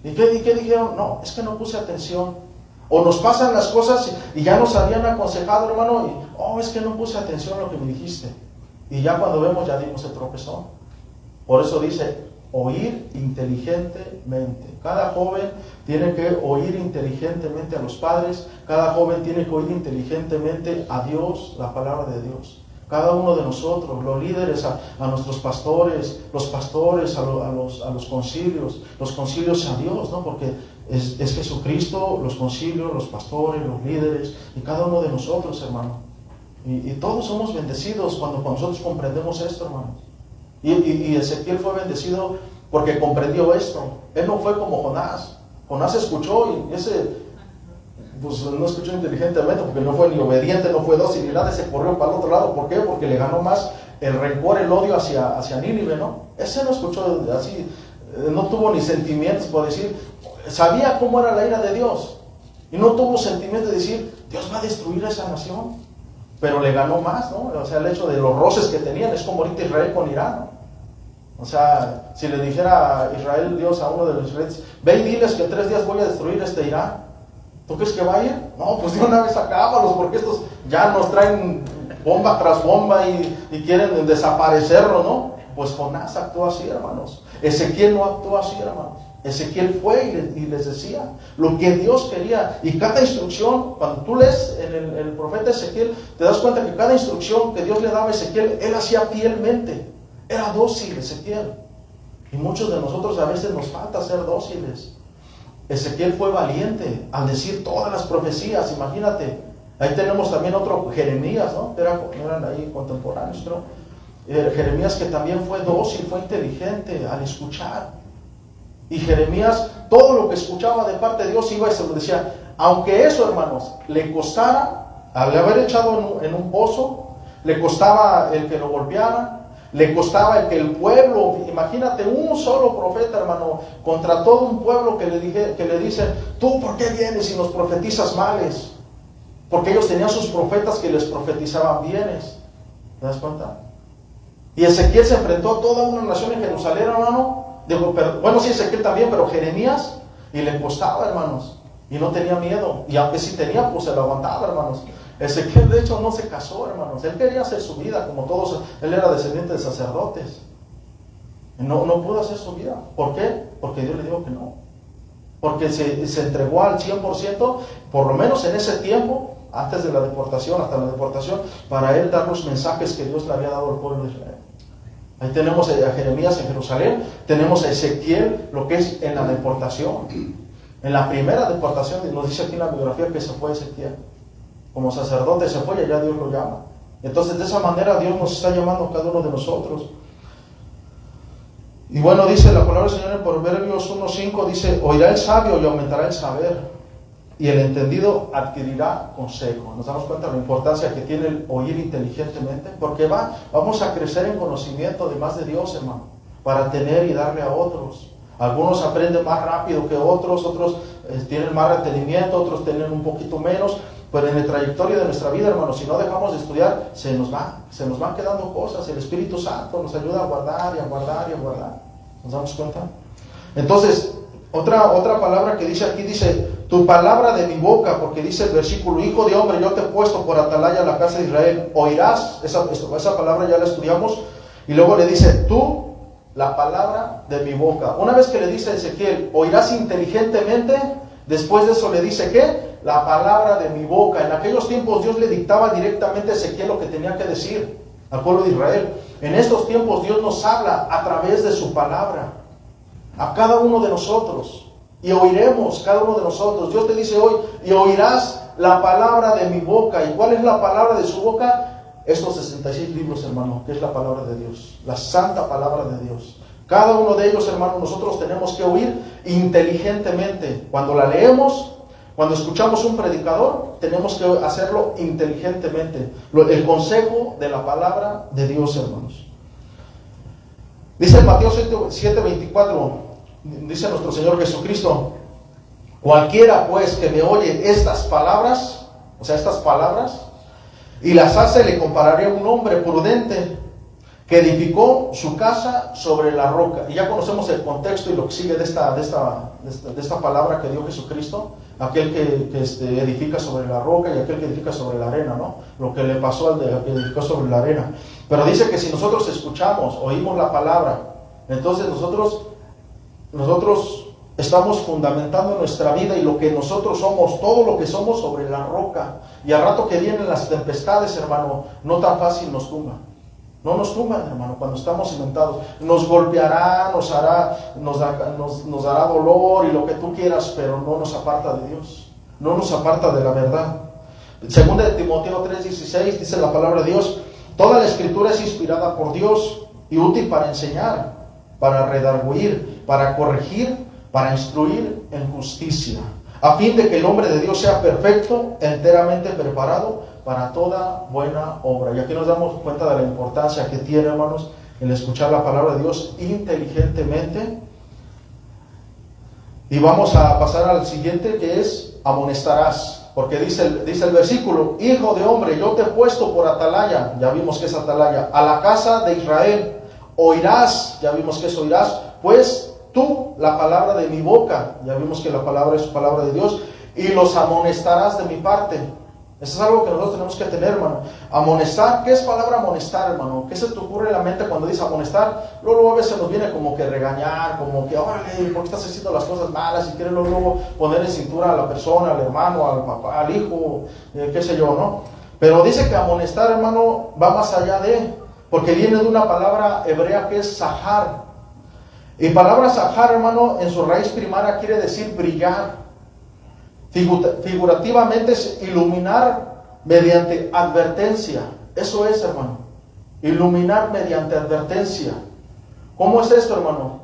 ¿Y qué dijeron? No, es que no puse atención. O nos pasan las cosas y ya nos habían aconsejado, hermano, y es que no puse atención a lo que me dijiste. Y ya cuando vemos, ya dimos el tropezón. Por eso dice, oír inteligentemente. Cada joven tiene que oír inteligentemente a los padres. Cada joven tiene que oír inteligentemente a Dios, la palabra de Dios. Cada uno de nosotros, los líderes, a nuestros pastores, los pastores, a los concilios, los concilios a Dios, ¿no? Porque es Jesucristo, los concilios, los pastores, los líderes, y cada uno de nosotros, hermano. Y todos somos bendecidos cuando nosotros comprendemos esto, hermano. Y Ezequiel fue bendecido porque comprendió esto. Él no fue como Jonás. Jonás escuchó y pues no escuchó inteligentemente porque no fue ni obediente, no fue dócil ni nada, se corrió para el otro lado. ¿Por qué? Porque le ganó más el rencor, el odio hacia Nínive, ¿no? Ese no escuchó así, no tuvo ni sentimientos por decir, sabía cómo era la ira de Dios y no tuvo sentimientos de decir, Dios va a destruir a esa nación, pero le ganó más, ¿no? O sea, el hecho de los roces que tenían es como ahorita Israel con Irán, ¿no? O sea, si le dijera a Israel, Dios, a uno de los israelitas, ve y diles que en 3 días voy a destruir Irán, ¿tú crees que va a ir? No, pues de una vez acábalos, porque estos ya nos traen bomba tras bomba y quieren desaparecerlo, ¿no? Pues Jonás actuó así, hermanos. Ezequiel no actuó así, hermanos. Ezequiel fue y les decía lo que Dios quería. Y cada instrucción, cuando tú lees en el profeta Ezequiel, te das cuenta que cada instrucción que Dios le daba a Ezequiel, él hacía fielmente. Era dócil Ezequiel. Y muchos de nosotros a veces nos falta ser dóciles. Ezequiel fue valiente al decir todas las profecías, imagínate. Ahí tenemos también otro Jeremías, ¿no? Eran ahí contemporáneos, ¿no? Jeremías, que también fue dócil, fue inteligente al escuchar. Y Jeremías, todo lo que escuchaba de parte de Dios, iba y se lo decía. Aunque eso, hermanos, le costara, al haber echado en un pozo, le costaba el que lo golpearan, le costaba el que el pueblo, imagínate un solo profeta, hermano, contra todo un pueblo que le dicen, tú ¿por qué vienes y nos profetizas males? Porque ellos tenían sus profetas que les profetizaban bienes. ¿Te das cuenta? Y Ezequiel se enfrentó a toda una nación en Jerusalén, hermano. Digo, bueno, sí, Ezequiel también, pero Jeremías, y le costaba, hermanos, y no tenía miedo, y aunque sí tenía, pues se lo aguantaba, hermanos. Ezequiel, de hecho, no se casó, hermanos. Él quería hacer su vida, como todos. Él era descendiente de sacerdotes. No pudo hacer su vida. ¿Por qué? Porque Dios le dijo que no. Porque se entregó al 100%, por lo menos en ese tiempo, antes de la deportación, hasta la deportación, para él dar los mensajes que Dios le había dado al pueblo de Israel. Ahí tenemos a Jeremías en Jerusalén, tenemos a Ezequiel, lo que es en la deportación. En la primera deportación, nos dice aquí en la biografía que se fue Ezequiel. Como sacerdote se fue y allá Dios lo llama. Entonces, de esa manera Dios nos está llamando a cada uno de nosotros. Y bueno, dice la palabra del Señor en Proverbios 1:5, dice, oirá el sabio y aumentará el saber, y el entendido adquirirá consejo. Nos damos cuenta de la importancia que tiene el oír inteligentemente, porque vamos a crecer en conocimiento de más de Dios, hermano, para tener y darle a otros. Algunos aprenden más rápido que otros tienen más retenimiento, otros tienen un poquito menos, pero en la trayectoria de nuestra vida, hermano, si no dejamos de estudiar, se nos van quedando cosas. El Espíritu Santo nos ayuda a guardar y a guardar y a guardar. ¿Nos damos cuenta? Entonces, otra palabra que dice aquí, dice, tu palabra de mi boca, porque dice el versículo, hijo de hombre, yo te he puesto por atalaya a la casa de Israel, oirás, esa palabra ya la estudiamos, y luego le dice, tú, la palabra de mi boca. Una vez que le dice a Ezequiel, oirás inteligentemente, después de eso le dice, ¿qué? La palabra de mi boca. En aquellos tiempos Dios le dictaba directamente a Ezequiel lo que tenía que decir al pueblo de Israel. En estos tiempos Dios nos habla a través de su palabra a cada uno de nosotros, y oiremos cada uno de nosotros. Dios te dice hoy, y oirás la palabra de mi boca. ¿Y cuál es la palabra de su boca? Estos 66 libros, hermano, que es la palabra de Dios, la santa palabra de Dios. Cada uno de ellos, hermano, nosotros tenemos que oír inteligentemente. Cuando la leemos, cuando escuchamos un predicador, tenemos que hacerlo inteligentemente. El consejo de la palabra de Dios, hermanos. Dice en Mateo 7:24, dice nuestro Señor Jesucristo, cualquiera pues que me oye estas palabras, o sea, estas palabras, y las hace, le compararé a un hombre prudente que edificó su casa sobre la roca. Y ya conocemos el contexto y lo que sigue de esta palabra que dio Jesucristo. Aquel que edifica sobre la roca y aquel que edifica sobre la arena, ¿no? Lo que le pasó al que edificó sobre la arena. Pero dice que si nosotros escuchamos, oímos la palabra, entonces nosotros estamos fundamentando nuestra vida y lo que nosotros somos, todo lo que somos, sobre la roca. Y al rato que vienen las tempestades, hermano, no tan fácil nos tumban. No nos tumban, hermano, cuando estamos cimentados. Nos golpeará, nos dará dolor y lo que tú quieras, pero no nos aparta de Dios. No nos aparta de la verdad. Segunda de Timoteo 3:16 dice la palabra de Dios, toda la escritura es inspirada por Dios y útil para enseñar, para redarguir, para corregir, para instruir en justicia, a fin de que el hombre de Dios sea perfecto, enteramente preparado para toda buena obra. Y aquí nos damos cuenta de la importancia que tiene, hermanos, el escuchar la palabra de Dios inteligentemente. Y vamos a pasar al siguiente, que es amonestarás, porque dice el versículo: hijo de hombre, yo te he puesto por atalaya, ya vimos que es atalaya, a la casa de Israel. Oirás, ya vimos que es oirás, pues tú la palabra de mi boca, ya vimos que la palabra es palabra de Dios, y los amonestarás de mi parte. Eso es algo que nosotros tenemos que tener, hermano. Amonestar, ¿qué es palabra amonestar, hermano? ¿Qué se te ocurre en la mente cuando dice amonestar? Luego a veces nos viene como que regañar, como que, órale, ¿por qué estás haciendo las cosas malas? Y quieres luego poner en cintura a la persona, al hermano, al papá, al hijo, qué sé yo, ¿no? Pero dice que amonestar, hermano, va más allá de, porque viene de una palabra hebrea que es sahar. Y palabra sahar, hermano, en su raíz primaria quiere decir brillar. Figurativamente es iluminar mediante advertencia. Eso es, hermano. Iluminar mediante advertencia. ¿Cómo es esto, hermano?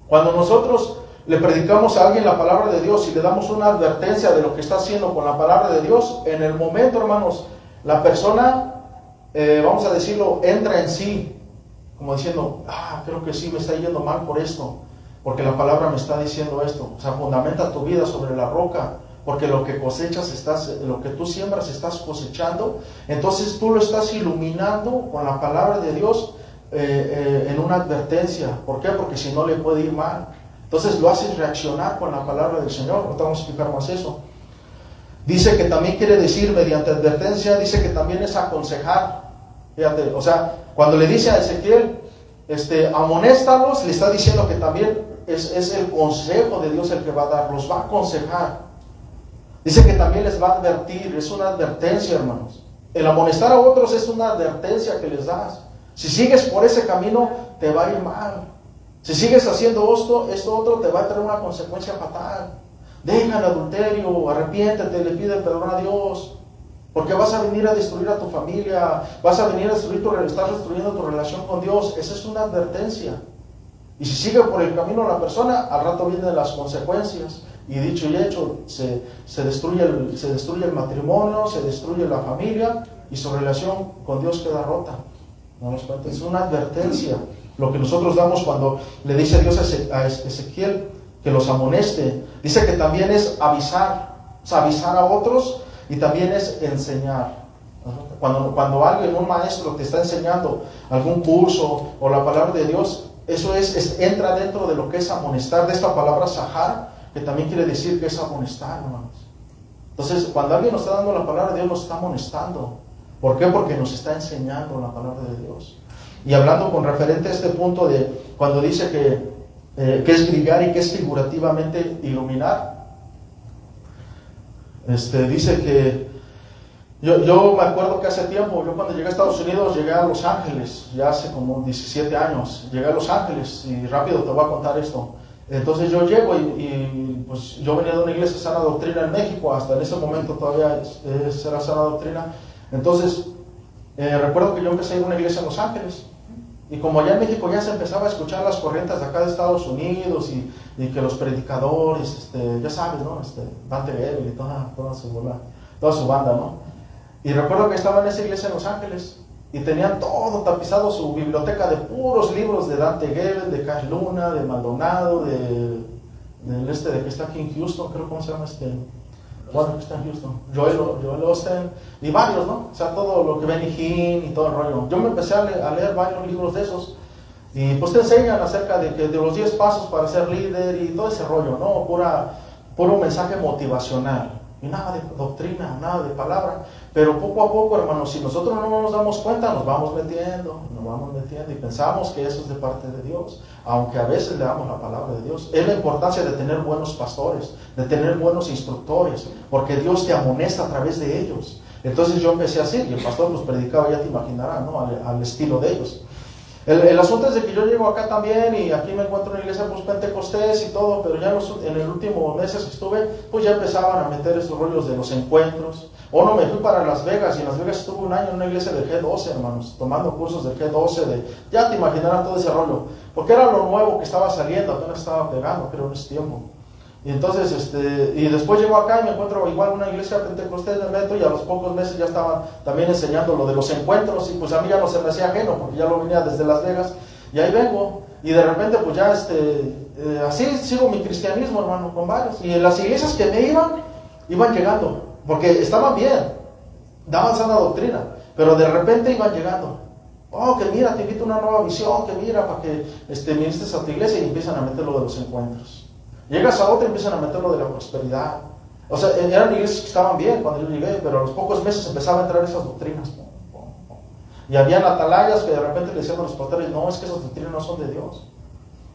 Cuando nosotros le predicamos a alguien la palabra de Dios y le damos una advertencia de lo que está haciendo con la palabra de Dios, en el momento, hermanos, la persona, vamos a decirlo, entra en sí, como diciendo, creo que sí me está yendo mal por esto, porque la palabra me está diciendo esto. O sea, fundamenta tu vida sobre la roca, porque lo que cosechas lo que tú siembras estás cosechando. Entonces tú lo estás iluminando con la palabra de Dios en una advertencia. ¿Por qué? Porque si no le puede ir mal. Entonces lo haces reaccionar con la palabra del Señor. Ahorita vamos a explicar más eso. Dice que también quiere decir mediante advertencia, dice que también es aconsejar. Fíjate, o sea, cuando le dice a Ezequiel, amonéstalos, le está diciendo que también es el consejo de Dios el que va a dar, los va a aconsejar. Dice que también les va a advertir, es una advertencia, hermanos. El amonestar a otros es una advertencia que les das. Si sigues por ese camino, te va a ir mal. Si sigues haciendo esto otro, te va a traer una consecuencia fatal. Deja el adulterio, arrepiéntete, le pide perdón a Dios. Porque vas a venir a destruir a tu familia, vas a venir a destruir estás destruyendo tu relación con Dios. Esa es una advertencia. Y si sigue por el camino la persona, al rato vienen las consecuencias. Y dicho y hecho, se destruye el matrimonio, se destruye la familia y su relación con Dios queda rota. ¿No? Es una advertencia lo que nosotros damos cuando le dice Dios a Ezequiel que los amoneste. Dice que también es avisar, o sea, avisar a otros, y también es enseñar. Cuando alguien, un maestro, te está enseñando algún curso o la palabra de Dios, eso entra dentro de lo que es amonestar, de esta palabra sahar, que también quiere decir que es amonestar, hermanos. Entonces, cuando alguien nos está dando la palabra de Dios, nos está amonestando. ¿Por qué? Porque nos está enseñando la palabra de Dios. Y hablando con referente a este punto de cuando dice que es brillar y que es figurativamente iluminar, dice que yo me acuerdo que hace tiempo, yo cuando llegué a Estados Unidos, llegué a Los Ángeles, ya hace como 17 años, llegué a Los Ángeles, y rápido te voy a contar esto. Entonces yo llego y pues yo venía de una iglesia sana doctrina en México, hasta en ese momento todavía era sana doctrina. Entonces recuerdo que yo empecé a ir a una iglesia en Los Ángeles, y como allá en México ya se empezaba a escuchar las corrientes de acá de Estados Unidos, y que los predicadores, ya sabes, ¿no? Dante Gebel y toda su banda, ¿no? Y recuerdo que estaba en esa iglesia en Los Ángeles y tenían todo tapizado, su biblioteca de puros libros de Dante Gebel, de Cash Luna, de Maldonado, de que está aquí en Houston, creo, ¿cómo se llama Bueno, que está en Houston, Joel Osteen, y varios, ¿no? O sea, todo lo que Benny Hinn y todo el rollo. Yo me empecé a leer varios libros de esos, y pues te enseñan acerca de los 10 pasos para ser líder y todo ese rollo, ¿no? Puro mensaje motivacional. Y nada de doctrina, nada de palabra. Pero poco a poco, hermanos, si nosotros no nos damos cuenta, nos vamos metiendo y pensamos que eso es de parte de Dios, aunque a veces le damos la palabra de Dios. Es la importancia de tener buenos pastores, de tener buenos instructores, porque Dios te amonesta a través de ellos. Entonces yo empecé así, y el pastor los predicaba, ya te imaginarás, ¿no? Al estilo de ellos. El asunto es de que yo llego acá también y aquí me encuentro en una iglesia pues pentecostés y todo, pero ya en el último meses que estuve, pues ya empezaban a meter esos rollos de los encuentros. O no, me fui para Las Vegas y en Las Vegas estuve un año en una iglesia de G12, hermanos, tomando cursos de G12, ya te imaginarás todo ese rollo, porque era lo nuevo que estaba saliendo, apenas estaba pegando, pero en ese tiempo. Y entonces, y después llego acá y me encuentro igual en una iglesia pentecostés de Metro y a los pocos meses ya estaban también enseñando lo de los encuentros y pues a mí ya no se me hacía ajeno porque ya lo venía desde Las Vegas y ahí vengo y de repente pues ya así sigo mi cristianismo, hermano, con varios. Y en las iglesias que me iban llegando, porque estaban bien, daban sana doctrina, pero de repente iban llegando. Oh, que mira, te invito a una nueva visión, que mira, para que ministres a tu iglesia y empiezan a meter lo de los encuentros. Llegas a otra y empiezan a meter lo de la prosperidad. O sea, eran iglesias que estaban bien cuando yo llegué, pero a los pocos meses empezaba a entrar esas doctrinas. Y habían atalayas que de repente le decían a los pastores, no, es que esas doctrinas no son de Dios.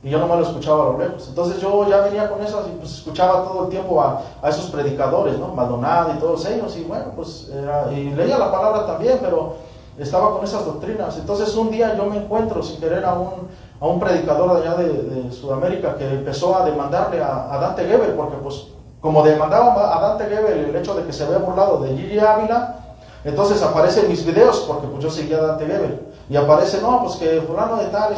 Y yo nomás lo escuchaba a lo lejos. Entonces yo ya venía con esas y pues escuchaba todo el tiempo a esos predicadores, ¿no? Maldonado y todos ellos. Y bueno, pues y leía la palabra también, pero estaba con esas doctrinas. Entonces un día yo me encuentro sin querer a un predicador allá de Sudamérica que empezó a demandarle a Dante Gebel, porque pues como demandaba a Dante Gebel el hecho de que se había burlado de Gigi Ávila, entonces aparece en mis videos, porque pues yo seguía a Dante Gebel, y aparece, no, pues que fulano de tal,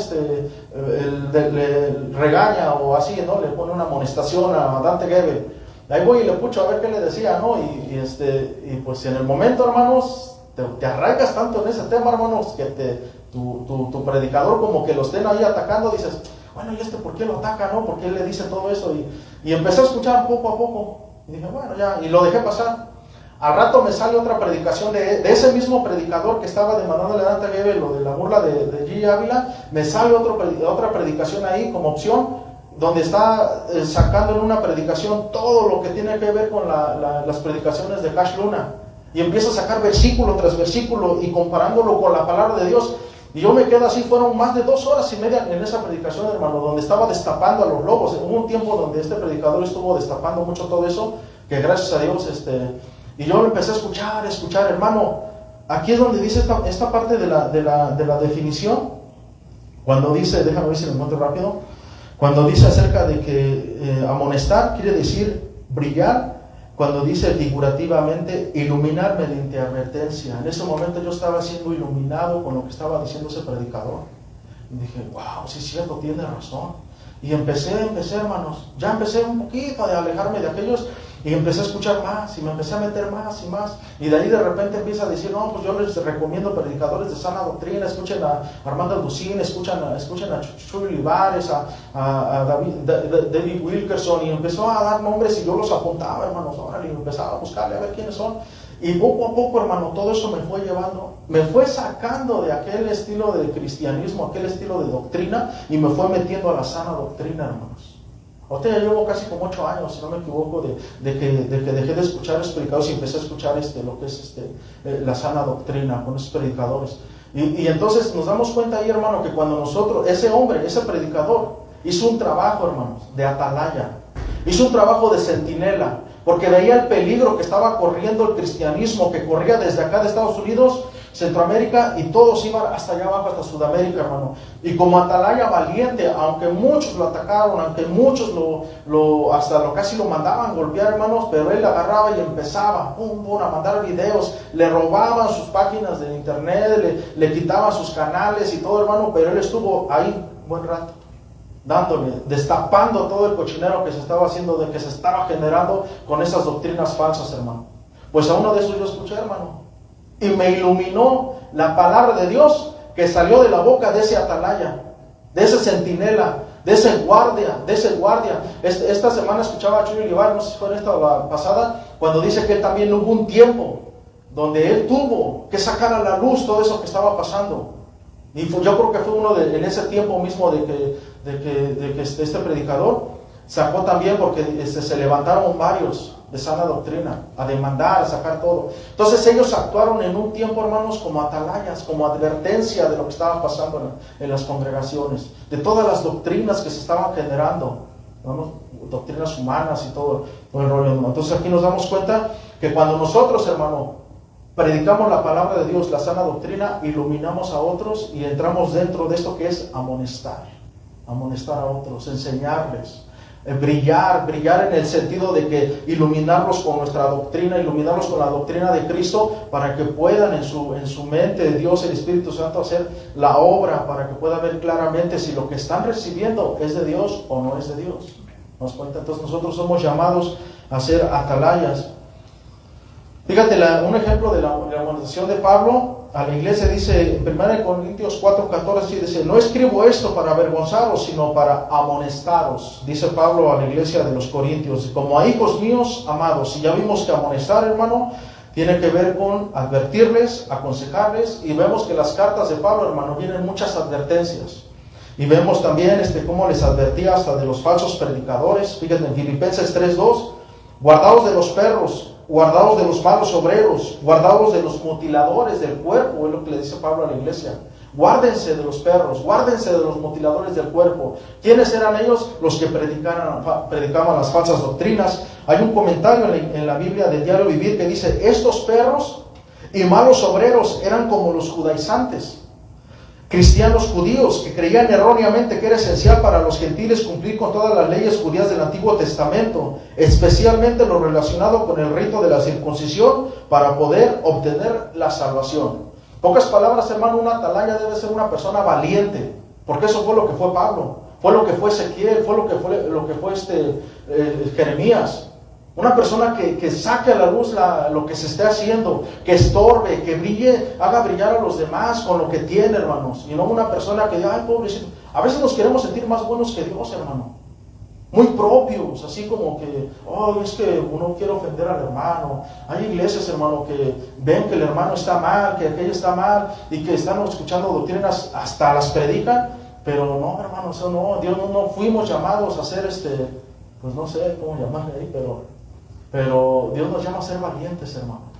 le regaña o así, ¿no? Le pone una amonestación a Dante Gebel. Ahí voy y le pucho a ver qué le decía, ¿no? Y pues en el momento, hermanos, te arrancas tanto en ese tema, hermanos, que tu predicador como que lo estén ahí atacando, dices, bueno, ¿y por qué lo ataca, no? ¿Por qué le dice todo eso? Y empecé a escuchar poco a poco, y dije, bueno, ya, y lo dejé pasar. Al rato me sale otra predicación de ese mismo predicador que estaba demandándole a Dante Gebel lo de la burla de Gigi Ávila, me sale otra predicación ahí como opción, donde está sacando en una predicación todo lo que tiene que ver con las predicaciones de Cash Luna. Y empieza a sacar versículo tras versículo y comparándolo con la palabra de Dios. Y yo me quedo así, fueron más de 2 horas y media en esa predicación, hermano, donde estaba destapando a los lobos. Hubo un tiempo donde este predicador estuvo destapando mucho todo eso, que gracias a Dios, y yo empecé a escuchar, hermano. Aquí es donde dice esta parte de la definición, cuando dice, déjame ver si lo encuentro rápido, cuando dice acerca de que amonestar quiere decir brillar. Cuando dice figurativamente iluminar mediante advertencia, en ese momento yo estaba siendo iluminado con lo que estaba diciendo ese predicador. Y dije, wow, sí es cierto, tiene razón. Y empecé, hermanos, ya empecé un poquito a alejarme de aquellos y empecé a escuchar más y me empecé a meter más y más. Y de ahí de repente empieza a decir, no, pues yo les recomiendo predicadores de sana doctrina, escuchen a Armando Alducín, escuchen a Chuy Olivares, a David Wilkerson, y empezó a dar nombres y yo los apuntaba, hermanos, ahora, y empezaba a buscarle a ver quiénes son. Y poco a poco, hermano, todo eso me fue llevando, me fue sacando de aquel estilo de cristianismo, aquel estilo de doctrina, y me fue metiendo a la sana doctrina, hermanos. Ahorita ya llevo casi como 8 años, si no me equivoco, de que dejé de escuchar los predicadores y empecé a escuchar lo que es la sana doctrina con esos predicadores. Y entonces nos damos cuenta ahí, hermano, que cuando nosotros, ese hombre, ese predicador, hizo un trabajo, hermanos, de atalaya, hizo un trabajo de centinela, porque veía el peligro que estaba corriendo el cristianismo, que corría desde acá de Estados Unidos, Centroamérica, y todos iban hasta allá abajo, hasta Sudamérica, hermano. Y como atalaya valiente, aunque muchos lo atacaron, aunque muchos casi lo mandaban golpear, hermanos, pero él agarraba y empezaba a mandar videos, le robaban sus páginas de internet, le quitaban sus canales y todo, hermano, pero él estuvo ahí un buen rato, dándole, destapando todo el cochinero que se estaba haciendo, de que se estaba generando con esas doctrinas falsas, hermano. Pues a uno de esos yo escuché, hermano, y me iluminó la palabra de Dios que salió de la boca de ese atalaya, de ese centinela, de ese guardia. Esta semana escuchaba a Chuy Olivar, no sé si fue en esta la pasada, cuando dice que él también hubo un tiempo donde él tuvo que sacar a la luz todo eso que estaba pasando. Y yo creo que fue en ese tiempo mismo de que este predicador sacó también, porque se levantaron varios de sana doctrina a demandar, a sacar todo. Entonces ellos actuaron en un tiempo, hermanos, como atalayas, como advertencia de lo que estaba pasando en las congregaciones, de todas las doctrinas que se estaban generando, ¿no? Doctrinas humanas y todo el rollo, ¿no? Entonces aquí nos damos cuenta que cuando nosotros, hermano, predicamos la palabra de Dios, la sana doctrina, iluminamos a otros y entramos dentro de esto que es amonestar a otros, enseñarles, brillar en el sentido de que iluminarlos con nuestra doctrina, iluminarlos con la doctrina de Cristo, para que puedan en su mente, Dios, el Espíritu Santo, hacer la obra, para que puedan ver claramente si lo que están recibiendo es de Dios o no es de Dios. ¿Nos cuenta? Entonces nosotros somos llamados a ser atalayas. Fíjate, un ejemplo de la amonestación de Pablo a la iglesia dice en 1 Corintios 4:14, dice: no escribo esto para avergonzaros, sino para amonestaros, dice Pablo a la iglesia de los Corintios, como a hijos míos amados. Y ya vimos que amonestar, hermano, tiene que ver con advertirles, aconsejarles, y vemos que las cartas de Pablo, hermano, vienen muchas advertencias. Y vemos también cómo les advertía hasta de los falsos predicadores. Fíjate en Filipenses 3:2, guardaos de los perros, guardaos de los malos obreros, guardaos de los mutiladores del cuerpo, es lo que le dice Pablo a la iglesia. Guárdense de los perros, guárdense de los mutiladores del cuerpo. ¿Quiénes eran ellos? Los que predicaban las falsas doctrinas. Hay un comentario en la Biblia del Diario Vivir que dice: estos perros y malos obreros eran como los judaizantes, cristianos judíos que creían erróneamente que era esencial para los gentiles cumplir con todas las leyes judías del Antiguo Testamento, especialmente lo relacionado con el rito de la circuncisión, para poder obtener la salvación. Pocas palabras, hermano, una atalaya debe ser una persona valiente, porque eso fue lo que fue Pablo, fue lo que fue Ezequiel, fue lo que fue Jeremías. Una persona que saque a la luz lo que se esté haciendo, que estorbe, que brille, haga brillar a los demás con lo que tiene, hermanos. Y no una persona que diga: ay, pobrecito. A veces nos queremos sentir más buenos que Dios, hermano. Muy propios, así como que, oh, es que uno quiere ofender al hermano. Hay iglesias, hermano, que ven que el hermano está mal, que aquello está mal, y que están escuchando doctrinas, hasta las predican. Pero no, hermano, eso no. Dios no fuimos llamados a ser pues no sé cómo llamarle ahí, pero Dios nos llama a ser valientes, hermano.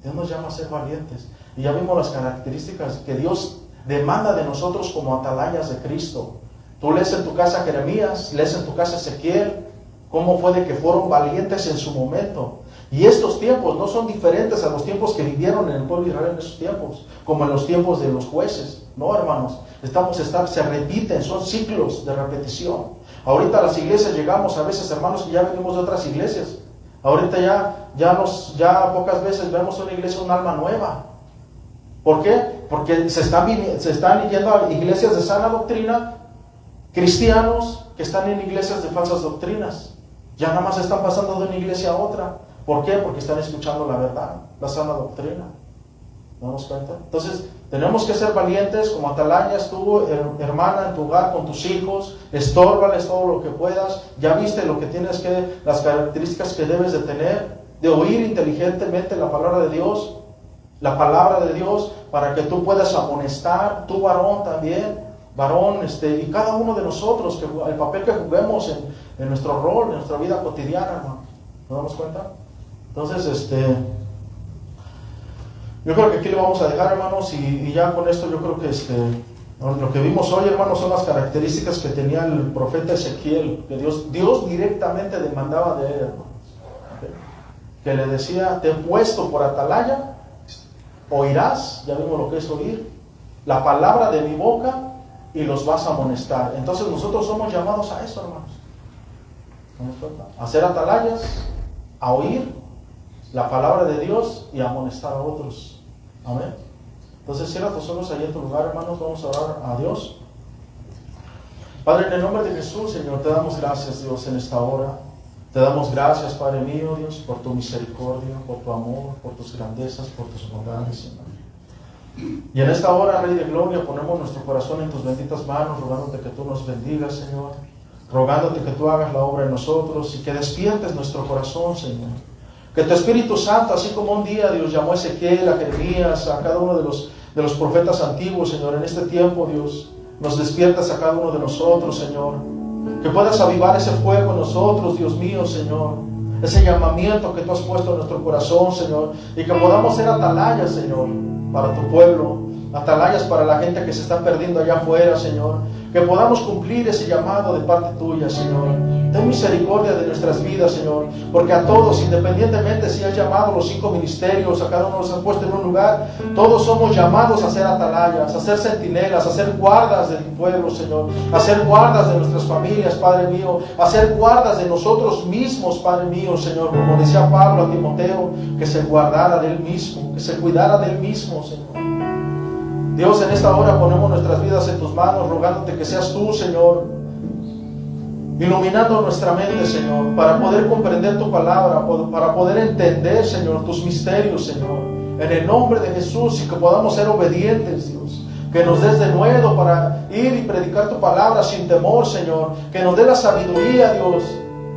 Dios nos llama a ser valientes. Y ya vimos las características que Dios demanda de nosotros como atalayas de Cristo. Tú lees en tu casa Jeremías, lees en tu casa Ezequiel, cómo fue de que fueron valientes en su momento. Y estos tiempos no son diferentes a los tiempos que vivieron en el pueblo de Israel en esos tiempos, como en los tiempos de los jueces. No, hermanos, se repiten, son ciclos de repetición. Ahorita a las iglesias llegamos a veces, hermanos, que ya venimos de otras iglesias. Ahorita ya pocas veces vemos una iglesia, un alma nueva. ¿Por qué? Porque se están yendo a iglesias de sana doctrina, cristianos que están en iglesias de falsas doctrinas. Ya nada más están pasando de una iglesia a otra. ¿Por qué? Porque están escuchando la verdad, la sana doctrina. ¿No nos cuenta? Entonces, tenemos que ser valientes como atalayas. Tú, hermana, en tu hogar, con tus hijos, estórbales todo lo que puedas. Ya viste lo que tienes las características que debes de tener, de oír inteligentemente la palabra de Dios, para que tú puedas amonestar, tú varón también, y cada uno de nosotros, el papel que juguemos en nuestro rol, en nuestra vida cotidiana, hermano. ¿Nos damos cuenta? Entonces, yo creo que aquí le vamos a dejar, hermanos, y ya con esto yo creo que lo que vimos hoy, hermanos, son las características que tenía el profeta Ezequiel, que Dios directamente demandaba de él, hermanos. ¿Okay? Que le decía: te he puesto por atalaya, oirás, ya vimos lo que es oír, la palabra de mi boca, y los vas a amonestar. Entonces nosotros somos llamados a eso, hermanos. A ser atalayas, a oír la palabra de Dios y a amonestar a otros. Amén. Entonces cierra tus ojos ahí en tu lugar, hermanos. Vamos a orar a Dios. Padre, en el nombre de Jesús, Señor, te damos gracias, Dios, en esta hora. Te damos gracias, Padre mío, Dios, por tu misericordia, por tu amor, por tus grandezas, por tus bondades, Señor. Y en esta hora, Rey de Gloria, ponemos nuestro corazón en tus benditas manos, rogándote que tú nos bendigas, Señor. Rogándote que tú hagas la obra en nosotros y que despiertes nuestro corazón, Señor. Que tu Espíritu Santo, así como un día Dios llamó a Ezequiel, a Jeremías, a cada uno de los profetas antiguos, Señor, en este tiempo, Dios, nos despiertas a cada uno de nosotros, Señor. Que puedas avivar ese fuego en nosotros, Dios mío, Señor. Ese llamamiento que tú has puesto en nuestro corazón, Señor. Y que podamos ser atalayas, Señor, para tu pueblo. Atalayas para la gente que se está perdiendo allá afuera, Señor. que podamos cumplir ese llamado de parte tuya, Señor. Ten misericordia de nuestras vidas, Señor, porque a todos, independientemente si has llamado los 5 ministerios, a cada uno los has puesto en un lugar, todos somos llamados a ser atalayas, a ser centinelas, a ser guardas del pueblo, Señor, a ser guardas de nuestras familias, Padre mío, a ser guardas de nosotros mismos, Padre mío, Señor, como decía Pablo a Timoteo, que se guardara de él mismo, que se cuidara de él mismo, Señor. Dios, en esta hora ponemos nuestras vidas en tus manos, rogándote que seas tú, Señor, iluminando nuestra mente, Señor, para poder comprender tu palabra, para poder entender, Señor, tus misterios, Señor, en el nombre de Jesús, y que podamos ser obedientes, Dios, que nos des de nuevo para ir y predicar tu palabra sin temor, Señor, que nos dé la sabiduría, Dios,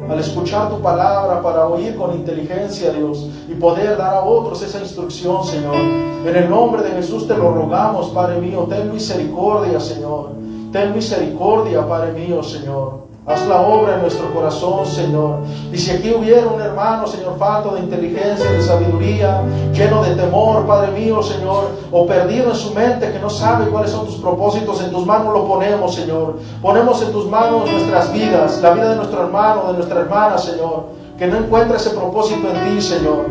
al escuchar tu palabra, para oír con inteligencia, Dios, y poder dar a otros esa instrucción, Señor. En el nombre de Jesús te lo rogamos, Padre mío. Ten misericordia, Señor. Ten misericordia, Padre mío, Señor. Haz la obra en nuestro corazón, Señor. Y si aquí hubiera un hermano, Señor, falto de inteligencia, de sabiduría, lleno de temor, Padre mío, Señor, o perdido en su mente, que no sabe cuáles son tus propósitos, en tus manos lo ponemos, Señor. Ponemos en tus manos nuestras vidas, la vida de nuestro hermano, de nuestra hermana, Señor. Que no encuentre ese propósito en ti, Señor.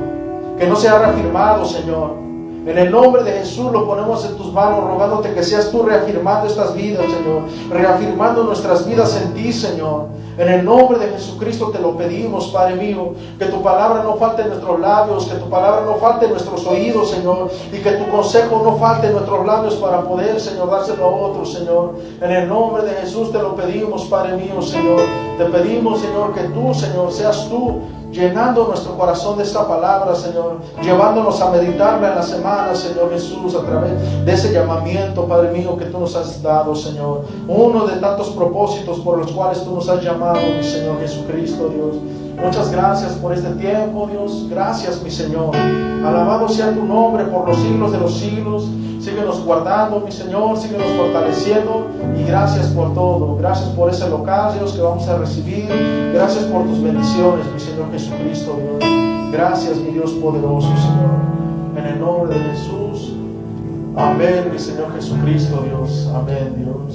Que no sea reafirmado, Señor. En el nombre de Jesús lo ponemos en tus manos, rogándote que seas tú reafirmando estas vidas, Señor. Reafirmando nuestras vidas en ti, Señor. En el nombre de Jesucristo te lo pedimos, Padre mío. Que tu palabra no falte en nuestros labios, que tu palabra no falte en nuestros oídos, Señor. Y que tu consejo no falte en nuestros labios para poder, Señor, dárselo a otros, Señor. En el nombre de Jesús te lo pedimos, Padre mío, Señor. Te pedimos, Señor, que tú, Señor, seas tú llenando nuestro corazón de esta palabra, Señor, llevándonos a meditarla en la semana, Señor Jesús, a través de ese llamamiento, Padre mío, que tú nos has dado, Señor. Uno de tantos propósitos por los cuales tú nos has llamado, mi Señor Jesucristo, Dios. Muchas gracias por este tiempo, Dios. Gracias, mi Señor. Alabado sea tu nombre por los siglos de los siglos. Síguenos guardando, mi Señor. Síguenos fortaleciendo. Y gracias por todo. Gracias por ese local, Dios, que vamos a recibir. Gracias por tus bendiciones, mi Señor Jesucristo, Dios. Gracias, mi Dios poderoso, Señor. En el nombre de Jesús. Amén, mi Señor Jesucristo, Dios. Amén, Dios.